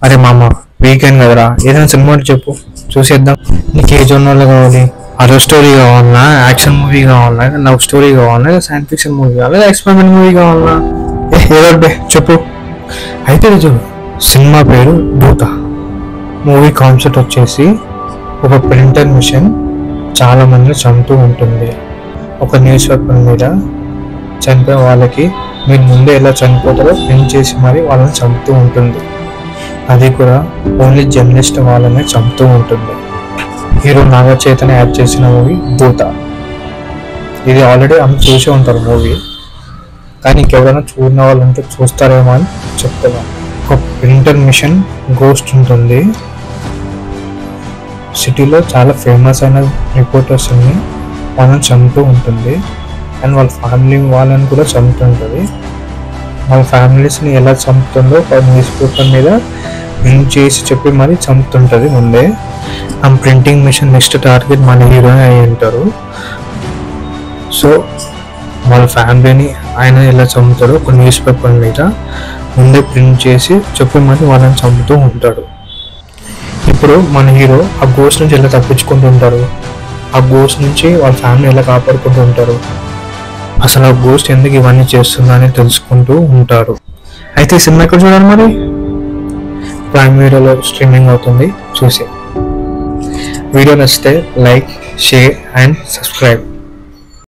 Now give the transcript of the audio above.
అరే మామ, వీకెండ్ కదరా, ఏదైనా సినిమా చెప్పు, చూసేద్దాం. నీకు ఏ జోనర్లో కావాలి? హర్రర్ స్టోరీ కావాలన్నా, యాక్షన్ మూవీ కావాలన్నా, లవ్ స్టోరీ కావాలన్నా, సైన్స్ ఫిక్షన్ మూవీ కావాలా, ఎక్స్పెరిమెంట్ మూవీ కావాలన్నా, ఏదో చెప్పు. అయితే చూడు, సినిమా పేరు భూత. మూవీ కాన్సెప్ట్ వచ్చేసి ఒక ప్రింటర్ మిషన్ చాలా మందిని చంపుతూ ఉంటుంది. ఒక న్యూస్ పేపర్ మీద చనిపోయే వాళ్ళకి మీరు ముందే ఎలా చనిపోతారో ప్రింట్ చేసి మరి వాళ్ళని చంపుతూ ఉంటుంది. అది కూడా ఓన్లీ జర్నలిస్ట్ వాళ్ళనే చంపుతూ ఉంటుంది. హీరో నాగ చైతన్య యాడ్ చేసిన మూవీ భూత. ఇది ఆల్రెడీ అందరూ చూసే ఉంటారు మూవీ, కానీ ఇంకెవరైనా చూడని వాళ్ళు ఉంటే చూస్తారేమో అని చెప్తున్నాను. ఒక ప్రింటర్ మిషన్ గోస్ట్ ఉంటుంది. సిటీలో చాలా ఫేమస్ అయిన రిపోర్టర్స్ని వాళ్ళని చంపుతూ ఉంటుంది. అండ్ వాళ్ళ ఫ్యామిలీ వాళ్ళని కూడా చంపుతుంటుంది. వాళ్ళ ఫ్యామిలీస్ని ఎలా చంపుతుందో ఒక న్యూస్ పేపర్ మీద ప్రింట్ చేసి చెప్పి మరీ చంపుతుంటుంది ముందే. ఆ ప్రింటింగ్ మిషన్ నెక్స్ట్ టార్గెట్ మన హీరో అయి ఉంటారు. సో వాళ్ళ ఫ్యామిలీని ఆయన ఎలా చంపుతాడో ఒక న్యూస్ పేపర్ మీద ముందే ప్రింట్ చేసి చెప్పి మరి వాళ్ళని చంపుతూ ఉంటాడు. ఇప్పుడు మన హీరో ఆ గోస్ట్ నుంచి ఎలా తప్పించుకుంటూ ఉంటారు, ఆ గోస్ట్ నుంచి వాళ్ళ ఫ్యామిలీ ఎలా కాపాడుకుంటూ ఉంటారు, అసలు ఆ గోస్ట్ ఎందుకు ఇవన్నీ చేస్తుందని తెలుసుకుంటూ ఉంటారు. అయితే సినిమా ఎక్కడ చూడాలి మరి? ప్రైమ్ వీడియోలో స్ట్రీమింగ్ అవుతుంది, చూసి. వీడియో నచ్చితే లైక్, షేర్ అండ్ సబ్స్క్రైబ్.